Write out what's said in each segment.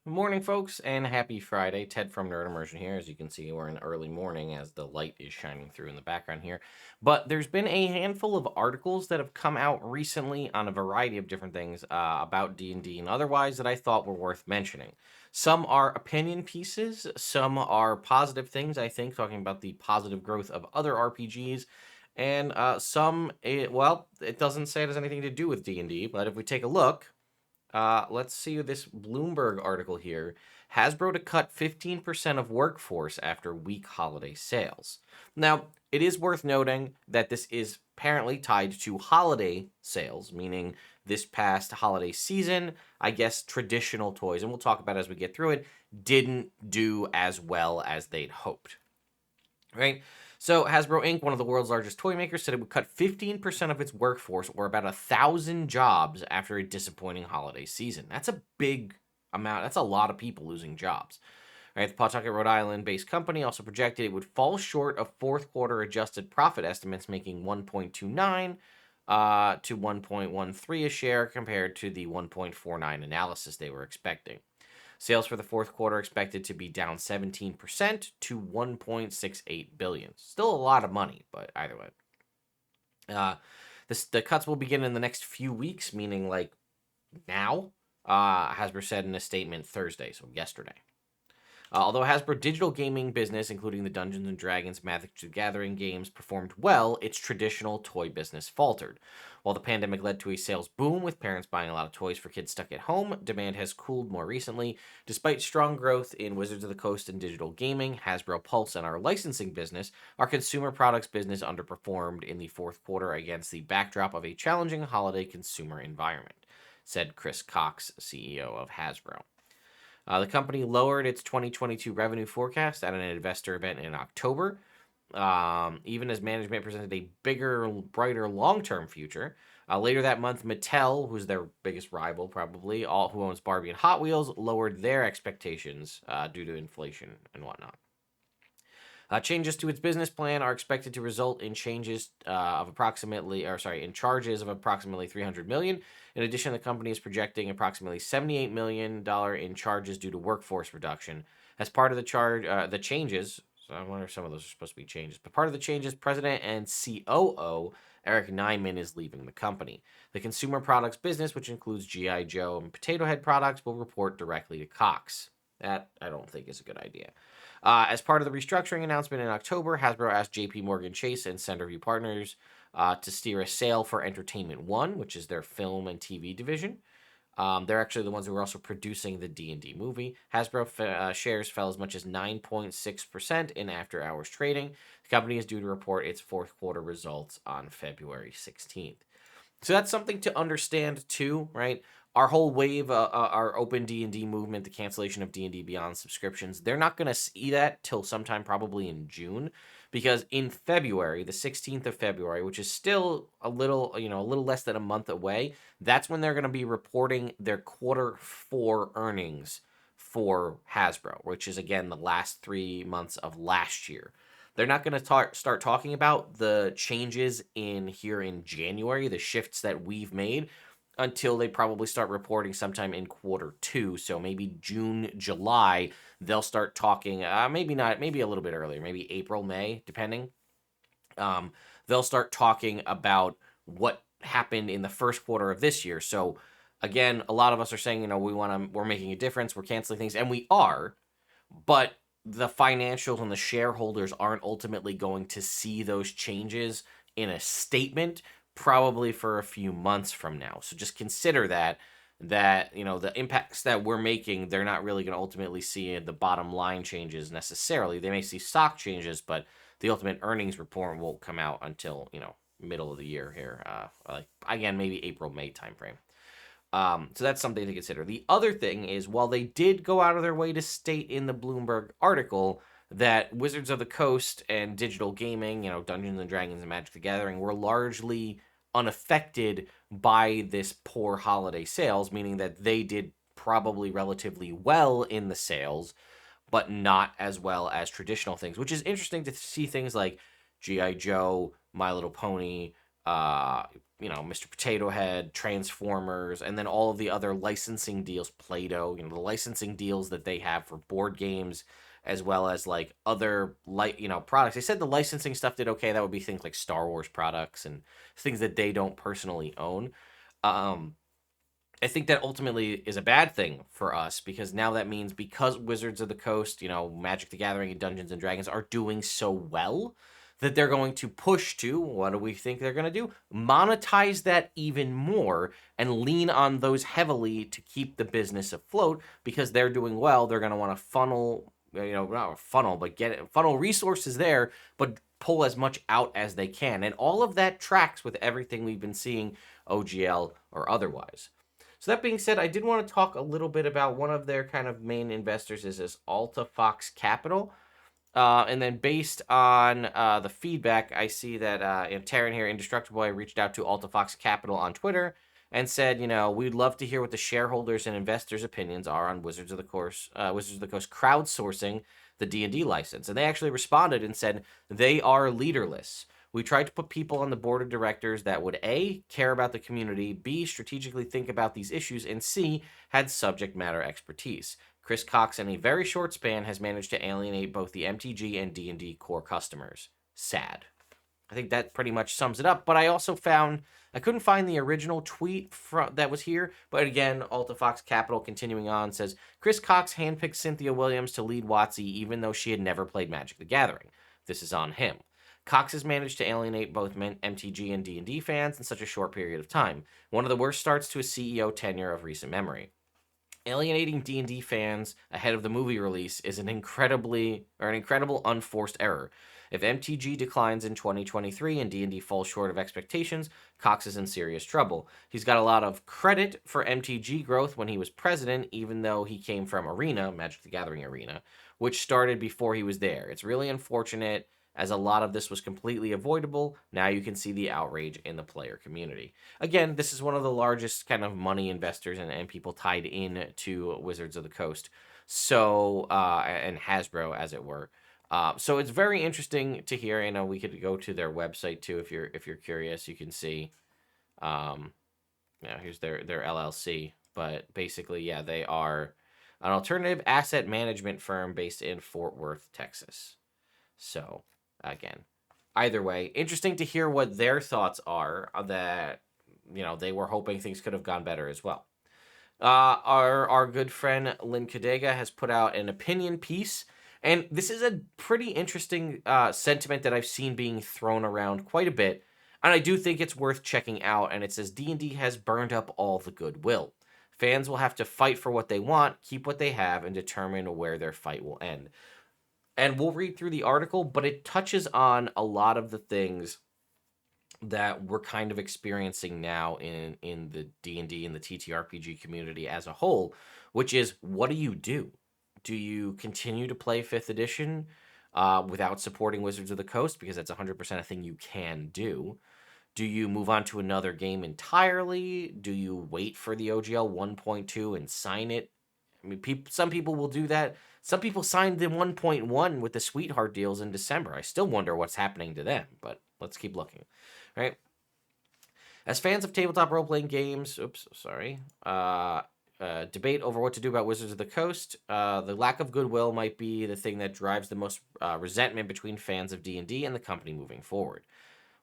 Good morning, folks, and happy Friday. Ted from Nerd Immersion here. As you can see, we're in early morning as the light is shining through in the background here. But there's been a handful of articles that have come out recently on a variety of different things about D&D and otherwise that I thought were worth mentioning. Some are opinion pieces, some are positive things, I think, talking about the positive growth of other RPGs. And it doesn't say it has anything to do with D&D, but if we take a look, let's see this Bloomberg article here. Hasbro to cut 15% of workforce after weak holiday sales. Now, it is worth noting that this is apparently tied to holiday sales, meaning this past holiday season, I guess traditional toys, and we'll talk about it as we get through it, didn't do as well as they'd hoped. Right? So Hasbro Inc., one of the world's largest toy makers, said it would cut 15% of its workforce, or about 1,000 jobs, after a disappointing holiday season. That's a big amount. That's a lot of people losing jobs. Right? The Pawtucket, Rhode Island-based company also projected it would fall short of fourth quarter adjusted profit estimates, making 1.29 to 1.13 a share compared to the 1.49 analysis they were expecting. Sales for the fourth quarter expected to be down 17% to 1.68 billion. Still a lot of money, but either way. The cuts will begin in the next few weeks, meaning like now, Hasbro said in a statement Thursday, so yesterday. Although Hasbro digital gaming business, including the Dungeons and Dragons Magic the Gathering games, performed well, its traditional toy business faltered. While the pandemic led to a sales boom with parents buying a lot of toys for kids stuck at home, demand has cooled more recently. Despite strong growth in Wizards of the Coast and digital gaming, Hasbro Pulse, and our licensing business, our consumer products business underperformed in the fourth quarter against the backdrop of a challenging holiday consumer environment, said Chris Cox, CEO of Hasbro. The company lowered its 2022 revenue forecast at an investor event in October, even as management presented a bigger, brighter long-term future. Later that month, Mattel, who's their biggest rival probably, who owns Barbie and Hot Wheels, lowered their expectations due to inflation and whatnot. Changes to its business plan are expected to result in in charges of approximately 300 million. In addition, the company is projecting approximately $78 million in charges due to workforce reduction. As part of the changes, so I wonder if some of those are supposed to be changes, but part of the changes, President and COO Eric Nyman is leaving the company. The consumer products business, which includes GI Joe and Potato Head products, will report directly to Cox. That I don't think is a good idea. As part of the restructuring announcement in October, Hasbro asked JP Morgan Chase and Centerview Partners to steer a sale for Entertainment One, which is their film and TV division. They're actually the ones who are also producing the D&D movie. Hasbro shares fell as much as 9.6% in after-hours trading. The company is due to report its fourth quarter results on February 16th. So that's something to understand too, right? Our whole wave, our open D&D movement, the cancellation of D&D Beyond subscriptions, they're not going to see that till sometime probably in June, because in February, the 16th of February, which is still a little less than a month away, that's when they're going to be reporting their quarter four earnings for Hasbro, which is again the last 3 months of last year. They're not going to start talking about the changes in here in January, the shifts that we've made, until they probably start reporting sometime in quarter two. So maybe June, July, they'll start talking. Maybe not, maybe a little bit earlier, maybe April, May, depending. They'll start talking about what happened in the first quarter of this year. So again, a lot of us are saying, we're making a difference, we're canceling things, and we are, but the financials and the shareholders aren't ultimately going to see those changes in a statement probably for a few months from now. So just consider that the impacts that we're making, they're not really going to ultimately see the bottom line changes necessarily. They may see stock changes, but the ultimate earnings report won't come out until middle of the year here, like again maybe April May timeframe. So that's something to consider. The other thing is, while they did go out of their way to state in the Bloomberg article that Wizards of the Coast and digital gaming, Dungeons and Dragons and Magic the Gathering, were largely unaffected by this poor holiday sales, meaning that they did probably relatively well in the sales, but not as well as traditional things, which is interesting to see things like G.I. Joe, My Little Pony, uh, Mr. Potato Head, Transformers, and then all of the other licensing deals, Play-Doh, the licensing deals that they have for board games, as well as like other products. They said the licensing stuff did okay. That would be things like Star Wars products and things that they don't personally own. Um, I think that ultimately is a bad thing for us because now that means because Wizards of the Coast, Magic the Gathering and Dungeons and Dragons are doing so well that they're going to push to, what do we think they're going to do? Monetize that even more and lean on those heavily to keep the business afloat because they're doing well. They're going to want to funnel, not funnel, but funnel resources there, but pull as much out as they can. And all of that tracks with everything we've been seeing, OGL or otherwise. So that being said, I did want to talk a little bit about one of their kind of main investors is this Alta Fox Capital. And then based on the feedback, I see that Taryn here, Indestructible, reached out to Alta Fox Capital on Twitter and said, we'd love to hear what the shareholders and investors' opinions are on Wizards of the Coast crowdsourcing the D&D license. And they actually responded and said they are leaderless. We tried to put people on the board of directors that would A, care about the community, B, strategically think about these issues, and C, had subject matter expertise. Chris Cox, in a very short span, has managed to alienate both the MTG and D&D core customers. Sad. I think that pretty much sums it up, but I also found I couldn't find the original tweet that was here, but again, Alta Fox Capital continuing on says, Chris Cox handpicked Cynthia Williams to lead WotC even though she had never played Magic the Gathering. This is on him. Cox has managed to alienate both MTG and D&D fans in such a short period of time, one of the worst starts to a CEO tenure of recent memory. Alienating D&D fans ahead of the movie release is an incredible unforced error. If MTG declines in 2023 and D&D falls short of expectations, Cox is in serious trouble. He's got a lot of credit for MTG growth when he was president, even though he came from Arena, Magic the Gathering Arena, which started before he was there. It's really unfortunate as a lot of this was completely avoidable. Now you can see the outrage in the player community. Again, this is one of the largest kind of money investors and people tied in to Wizards of the Coast. So, and Hasbro, as it were. So it's very interesting to hear. We could go to their website too if you're curious. You can see, here's their LLC. But basically, yeah, they are an alternative asset management firm based in Fort Worth, Texas. So again, either way, interesting to hear what their thoughts are that they were hoping things could have gone better as well. Our good friend Lynn Cadega has put out an opinion piece, and this is a pretty interesting sentiment that I've seen being thrown around quite a bit, and I do think it's worth checking out. And it says D&D has burned up all the goodwill. Fans will have to fight for what they want, keep what they have, and determine where their fight will end. And we'll read through the article, but it touches on a lot of the things that we're kind of experiencing now in the D&D and the TTRPG community as a whole, which is, what do you do? Do you continue to play 5th edition without supporting Wizards of the Coast? Because that's 100% a thing you can do. Do you move on to another game entirely? Do you wait for the OGL 1.2 and sign it? I mean, some people will do that. Some people signed the 1.1 with the Sweetheart deals in December. I still wonder what's happening to them, but let's keep looking. Right? As fans of tabletop role-playing games, debate over what to do about Wizards of the Coast, the lack of goodwill might be the thing that drives the most resentment between fans of D&D and the company moving forward.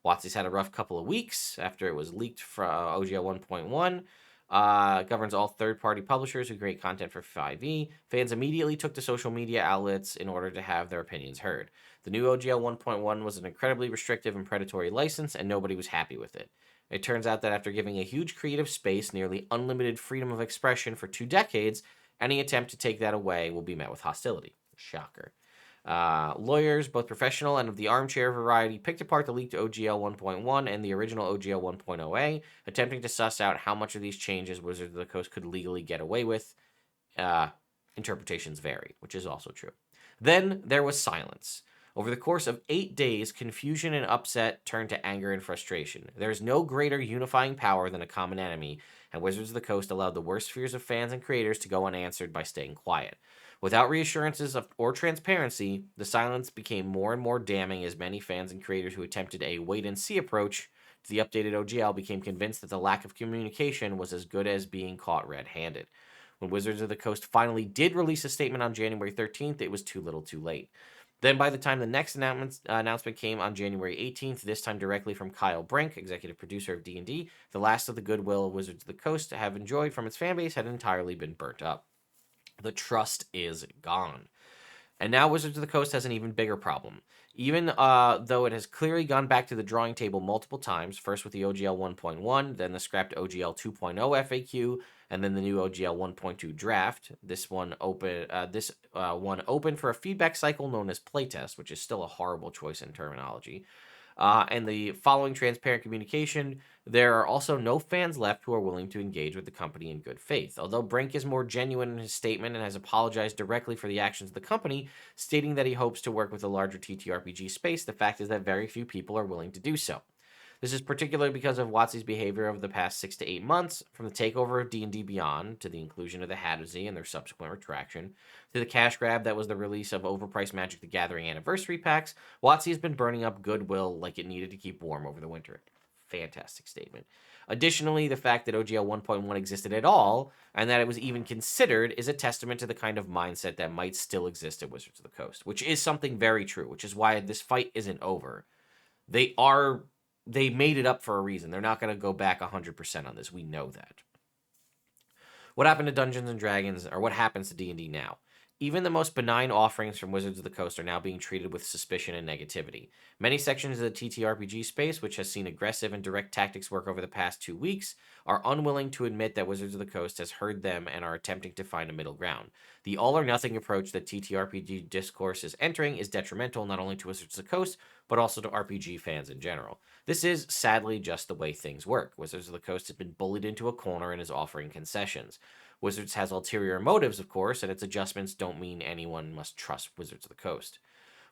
WotC's had a rough couple of weeks after it was leaked from OGL 1.1. Governs all third-party publishers who create content for 5e. Fans immediately took to social media outlets in order to have their opinions heard. The new OGL 1.1 was an incredibly restrictive and predatory license, and nobody was happy with it. It turns out that after giving a huge creative space, nearly unlimited freedom of expression for 2 decades, any attempt to take that away will be met with hostility. Shocker. Lawyers, both professional and of the armchair variety, picked apart the leaked OGL 1.1 and the original OGL 1.0a, attempting to suss out how much of these changes Wizards of the Coast could legally get away with. Interpretations vary, which is also true. Then there was silence. Over the course of 8 days, confusion and upset turned to anger and frustration. There is no greater unifying power than a common enemy, and Wizards of the Coast allowed the worst fears of fans and creators to go unanswered by staying quiet. Without reassurances or transparency, the silence became more and more damning as many fans and creators who attempted a wait-and-see approach the updated OGL became convinced that the lack of communication was as good as being caught red-handed. When Wizards of the Coast finally did release a statement on January 13th, it was too little too late. Then by the time the next announcement came on January 18th, this time directly from Kyle Brink, executive producer of D&D, the last of the goodwill Wizards of the Coast have enjoyed from its fanbase had entirely been burnt up. The trust is gone. And now Wizards of the Coast has an even bigger problem. Even though it has clearly gone back to the drawing table multiple times, first with the OGL 1.1, then the scrapped OGL 2.0 FAQ, and then the new OGL 1.2 draft. This one open for a feedback cycle known as playtest, which is still a horrible choice in terminology. And the following transparent communication, there are also no fans left who are willing to engage with the company in good faith. Although Brink is more genuine in his statement and has apologized directly for the actions of the company, stating that he hopes to work with the larger TTRPG space, the fact is that very few people are willing to do so. This is particularly because of WotC's behavior over the past 6 to 8 months, from the takeover of D&D Beyond to the inclusion of the Hadozy and their subsequent retraction, to the cash grab that was the release of overpriced Magic the Gathering anniversary packs. WotC has been burning up goodwill like it needed to keep warm over the winter. Fantastic statement. Additionally, the fact that OGL 1.1 existed at all, and that it was even considered, is a testament to the kind of mindset that might still exist at Wizards of the Coast, which is something very true, which is why this fight isn't over. They made it up for a reason. They're not going to go back 100% on this. We know that. What happened to Dungeons & Dragons, or what happens to D&D now? Even the most benign offerings from Wizards of the Coast are now being treated with suspicion and negativity. Many sections of the TTRPG space, which has seen aggressive and direct tactics work over the past 2 weeks, are unwilling to admit that Wizards of the Coast has heard them and are attempting to find a middle ground. The all-or-nothing approach that TTRPG discourse is entering is detrimental not only to Wizards of the Coast, but also to RPG fans in general. This is, sadly, just the way things work. Wizards of the Coast has been bullied into a corner and is offering concessions. Wizards has ulterior motives, of course, and its adjustments don't mean anyone must trust Wizards of the Coast.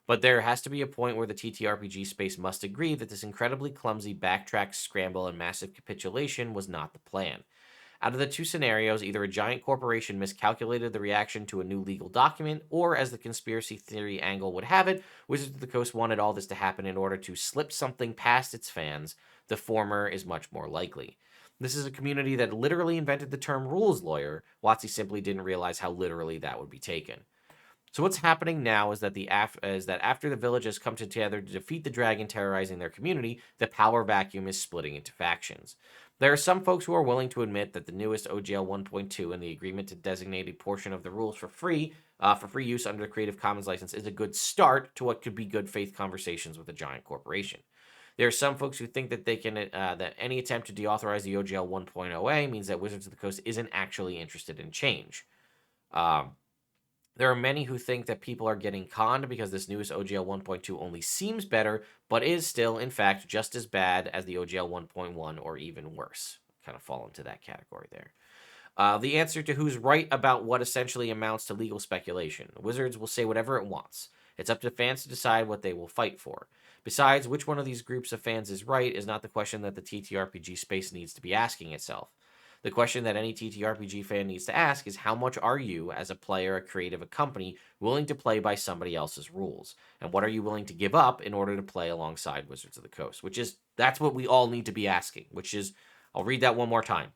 But there has to be a point where the TTRPG space must agree that this incredibly clumsy backtrack, scramble, and massive capitulation was not the plan. Out of the two scenarios, either a giant corporation miscalculated the reaction to a new legal document, or, as the conspiracy theory angle would have it, Wizards of the Coast wanted all this to happen in order to slip something past its fans. The former is much more likely. This is a community that literally invented the term rules lawyer. WotC simply didn't realize how literally that would be taken. So what's happening now is that after the village has come together to defeat the dragon terrorizing their community, the power vacuum is splitting into factions. There are some folks who are willing to admit that the newest OGL 1.2 and the agreement to designate a portion of the rules for free use under the Creative Commons license is a good start to what could be good faith conversations with a giant corporation. There are some folks who think that that any attempt to deauthorize the OGL 1.0a means that Wizards of the Coast isn't actually interested in change. There are many who think that people are getting conned because this newest OGL 1.2 only seems better, but is still, in fact, just as bad as the OGL 1.1 or even worse. Kind of fall into that category there. The answer to who's right about what essentially amounts to legal speculation. Wizards will say whatever it wants. It's up to fans to decide what they will fight for. Besides, which one of these groups of fans is right is not the question that the TTRPG space needs to be asking itself. The question that any TTRPG fan needs to ask is how much are you, as a player, a creative, a company, willing to play by somebody else's rules? And what are you willing to give up in order to play alongside Wizards of the Coast? That's what we all need to be asking, I'll read that one more time.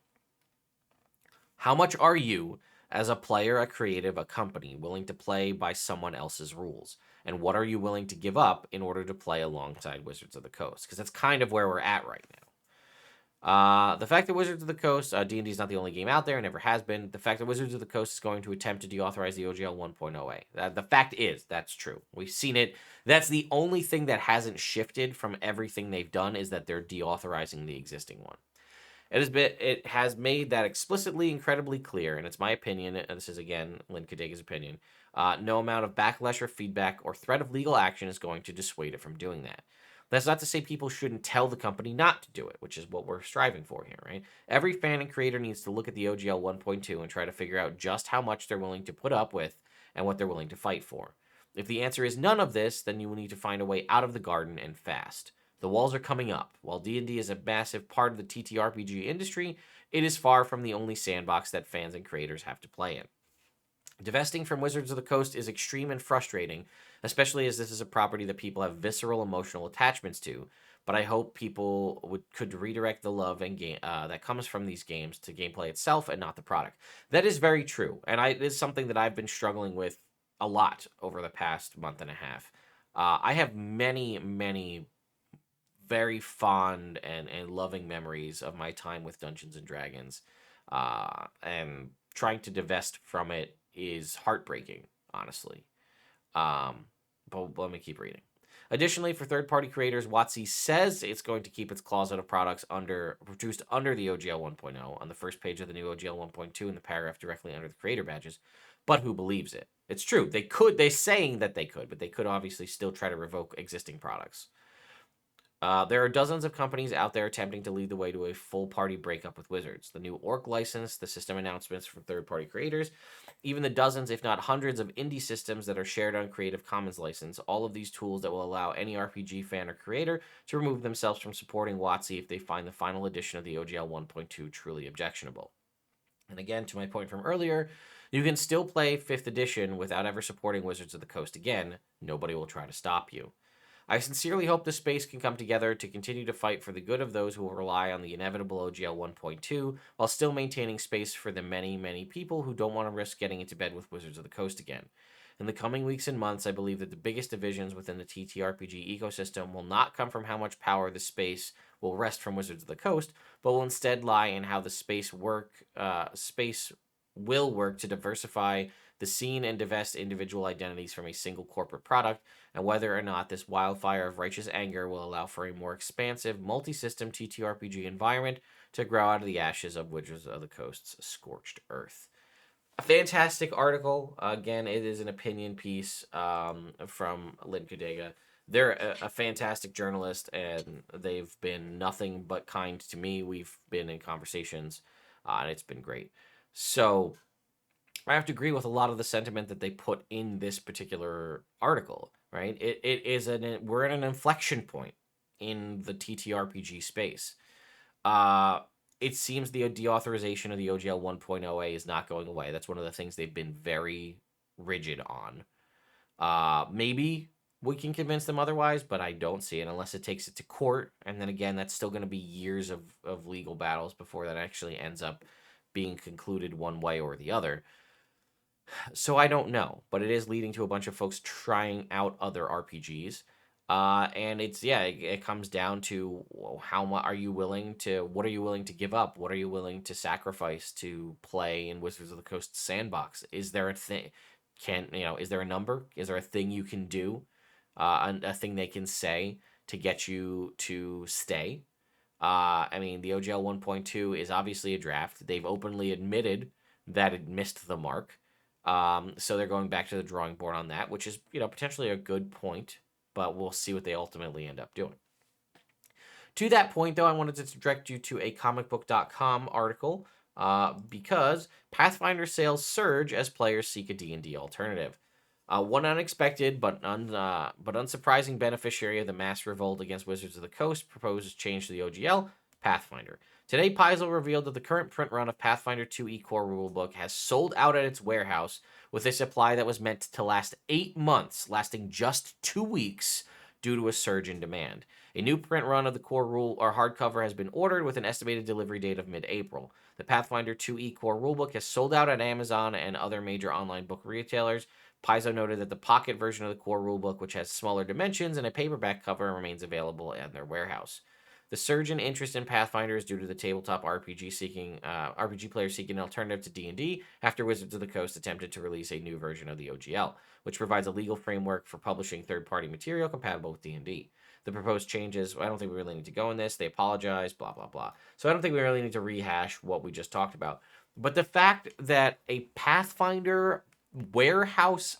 How much are you, as a player, a creative, a company, willing to play by someone else's rules? And what are you willing to give up in order to play alongside Wizards of the Coast? Because that's kind of where we're at right now. The fact that Wizards of the Coast, D&D is not the only game out there, never has been. The fact that Wizards of the Coast is going to attempt to deauthorize the OGL 1.0a. The fact is, that's true. We've seen it. That's the only thing that hasn't shifted from everything they've done is that they're deauthorizing the existing one. It has made that explicitly incredibly clear, and it's my opinion, and this is, again, Lynn Kadega's opinion, no amount of backlash or feedback or threat of legal action is going to dissuade it from doing that. That's not to say people shouldn't tell the company not to do it, which is what we're striving for here, right? Every fan and creator needs to look at the OGL 1.2 and try to figure out just how much they're willing to put up with and what they're willing to fight for. If the answer is none of this, then you will need to find a way out of the garden and fast. The walls are coming up. While D&D is a massive part of the TTRPG industry, it is far from the only sandbox that fans and creators have to play in. Divesting from Wizards of the Coast is extreme and frustrating, especially as this is a property that people have visceral emotional attachments to, but I hope people could redirect the love and game that comes from these games to gameplay itself and not the product. That is very true, and it is something that I've been struggling with a lot over the past month and a half. I have many very fond and loving memories of my time with Dungeons and Dragons, and trying to divest from it is heartbreaking, honestly. Um, but let me keep reading. Additionally, for third-party creators, WotC says it's going to keep its clause out of products produced under the OGL 1.0 on the first page of the new OGL 1.2 in the paragraph directly under the creator badges. But who believes it? It's true. They could. They're saying that they could, but they could obviously still try to revoke existing products. There are dozens of companies out there attempting to lead the way to a full party breakup with Wizards. The new Orc license, the system announcements from third party creators, even the dozens, if not hundreds, of indie systems that are shared on Creative Commons license. All of these tools that will allow any RPG fan or creator to remove themselves from supporting WotC if they find the final edition of the OGL 1.2 truly objectionable. And again, to my point from earlier, you can still play 5th edition without ever supporting Wizards of the Coast again. Nobody will try to stop you. I sincerely hope the space can come together to continue to fight for the good of those who will rely on the inevitable OGL 1.2 while still maintaining space for the many people who don't want to risk getting into bed with Wizards of the Coast again. In the coming weeks and months, I believe that the biggest divisions within the TTRPG ecosystem will not come from how much power the space will wrest from Wizards of the Coast, but will instead lie in how the space will work to diversify the scene and divest individual identities from a single corporate product, and whether or not this wildfire of righteous anger will allow for a more expansive, multi-system TTRPG environment to grow out of the ashes of Wizards of the Coast's scorched earth. A fantastic article. Again, it is an opinion piece from Lynn Kudega. They're a fantastic journalist, and they've been nothing but kind to me. We've been in conversations, and it's been great. So I have to agree with a lot of the sentiment that they put in this particular article, right? We're at an inflection point in the TTRPG space. Uh, it seems the deauthorization of the OGL 1.0A is not going away. That's one of the things they've been very rigid on. Maybe we can convince them otherwise, but I don't see it unless it takes it to court. And then again, that's still going to be years of legal battles before that actually ends up being concluded one way or the other. So I don't know, but it is leading to a bunch of folks trying out other RPGs. And it comes down to how much are you willing to, what are you willing to give up? What are you willing to sacrifice to play in Wizards of the Coast sandbox? Is there a thing, is there a number? Is there a thing you can do? A thing they can say to get you to stay? The OGL 1.2 is obviously a draft. They've openly admitted that it missed the mark. So they're going back to the drawing board on that, which is, potentially a good point, but we'll see what they ultimately end up doing. To that point, though, I wanted to direct you to a comicbook.com article, because Pathfinder sales surge as players seek a D&D alternative. One unexpected but unsurprising beneficiary of the mass revolt against Wizards of the Coast proposed change to the OGL, Pathfinder. Today, Paizo revealed that the current print run of Pathfinder 2e core rulebook has sold out at its warehouse with a supply that was meant to last 8 months, lasting just 2 weeks due to a surge in demand. A new print run of the core rule or hardcover has been ordered with an estimated delivery date of mid-April. The Pathfinder 2e core rulebook has sold out at Amazon and other major online book retailers. Paizo noted that the pocket version of the core rulebook, which has smaller dimensions and a paperback cover, remains available in their warehouse. The surge in interest in Pathfinder is due to the tabletop RPG players seeking an alternative to D&D after Wizards of the Coast attempted to release a new version of the OGL, which provides a legal framework for publishing third-party material compatible with D&D. The proposed changes, I don't think we really need to go in this. They apologize, blah, blah, blah. So I don't think we really need to rehash what we just talked about. But the fact that a Pathfinder warehouse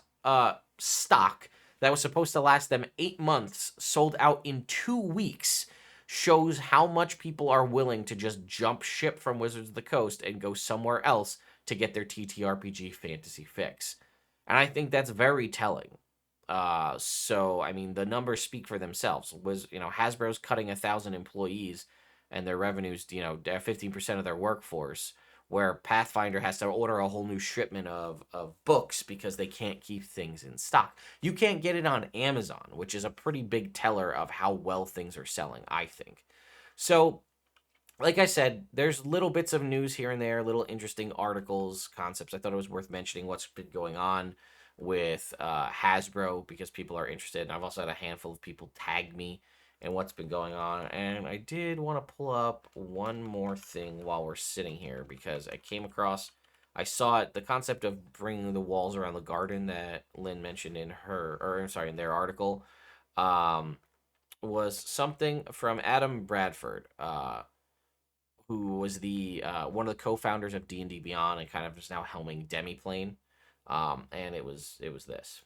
stock that was supposed to last them 8 months sold out in 2 weeks shows how much people are willing to just jump ship from Wizards of the Coast and go somewhere else to get their TTRPG fantasy fix. And I think that's very telling. The numbers speak for themselves. Hasbro's cutting 1,000 employees and their revenues, 15% of their workforce, where Pathfinder has to order a whole new shipment of books because they can't keep things in stock. You can't get it on Amazon, which is a pretty big teller of how well things are selling, I think. So, like I said, there's little bits of news here and there, little interesting articles, concepts. I thought it was worth mentioning what's been going on with Hasbro because people are interested. And I've also had a handful of people tag me and what's been going on. And I did want to pull up one more thing while we're sitting here because I came across, I saw it, the concept of bringing the walls around the garden that Lynn mentioned in her, or I'm sorry, in their article, um, was something from Adam Bradford. Who was the one of the co-founders of D&D Beyond and kind of is now helming Demiplane. And it was this.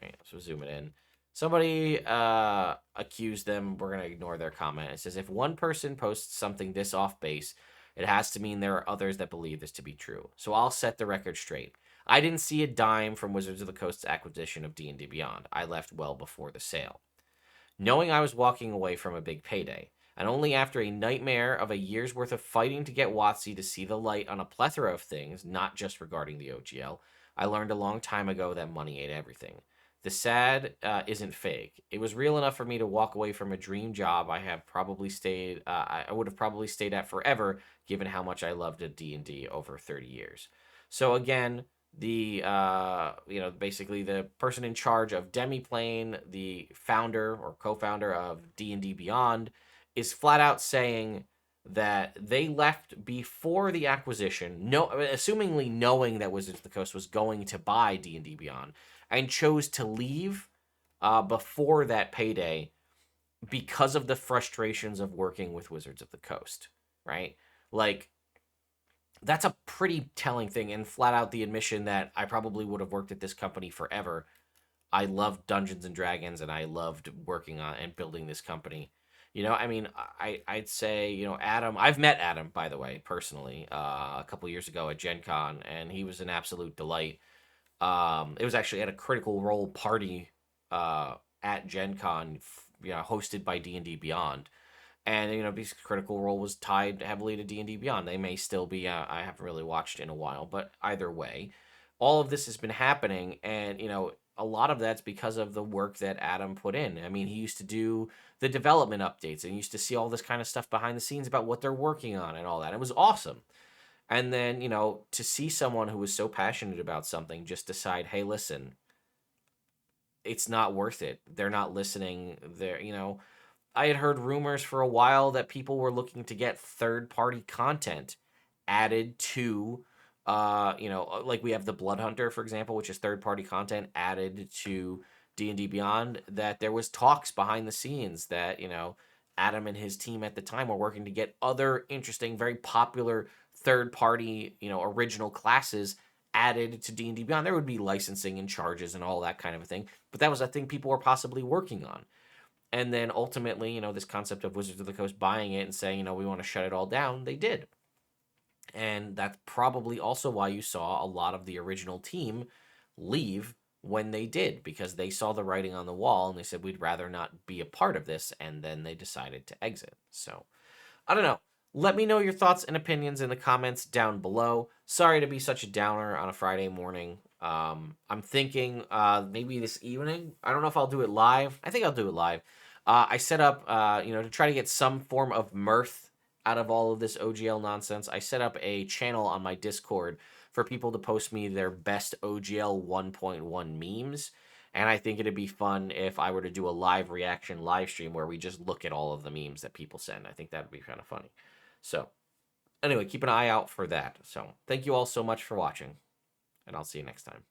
Right, so zoom it in. Somebody accused them. We're gonna ignore their comment. It says if one person posts something this off base, it has to mean there are others that believe this to be true. So I'll set the record straight. I didn't see a dime from Wizards of the Coast's acquisition of D&D Beyond. I left well before the sale, knowing I was walking away from a big payday. And only after a nightmare of a year's worth of fighting to get WotC to see the light on a plethora of things, not just regarding the OGL, I learned a long time ago that money ain't everything. The sad isn't fake. It was real enough for me to walk away from a dream job I would have probably stayed at forever, given how much I loved a D&D over 30 years. So again, the basically the person in charge of Demiplane, the founder or co-founder of D&D Beyond, is flat out saying that they left before the acquisition, assumingly knowing that Wizards of the Coast was going to buy D&D Beyond, and chose to leave before that payday because of the frustrations of working with Wizards of the Coast, right? Like, that's a pretty telling thing, and flat out the admission that I probably would have worked at this company forever. I loved Dungeons and Dragons, and I loved working on and building this company. I mean, I'd say, Adam. I've met Adam, by the way, personally, a couple years ago at Gen Con, and he was an absolute delight. It was actually at a Critical Role party at Gen Con, hosted by D&D Beyond. And because Critical Role was tied heavily to D&D Beyond, they may still be. I haven't really watched in a while, but either way, all of this has been happening, and a lot of that's because of the work that Adam put in. I mean, he used to do the development updates and used to see all this kind of stuff behind the scenes about what they're working on and all that. It was awesome. And then to see someone who was so passionate about something just decide, hey, listen, it's not worth it. They're not listening. I had heard rumors for a while that people were looking to get third-party content added to, like we have the Blood Hunter, for example, which is third-party content added to D&D Beyond, that there was talks behind the scenes that, Adam and his team at the time were working to get other interesting, very popular third-party, original classes added to D&D Beyond. There would be licensing and charges and all that kind of a thing, but that was a thing people were possibly working on. And then ultimately, this concept of Wizards of the Coast buying it and saying, we want to shut it all down, they did. And that's probably also why you saw a lot of the original team leave when they did, because they saw the writing on the wall and they said, we'd rather not be a part of this. And then they decided to exit. So I don't know. Let me know your thoughts and opinions in the comments down below. Sorry to be such a downer on a Friday morning. I'm thinking maybe this evening. I don't know if I'll do it live. I think I'll do it live. I set up, to try to get some form of mirth out of all of this OGL nonsense. I set up a channel on my Discord for people to post me their best OGL 1.1 memes. And I think it'd be fun if I were to do a live reaction live stream where we just look at all of the memes that people send. I think that'd be kind of funny. So anyway, keep an eye out for that. So thank you all so much for watching, and I'll see you next time.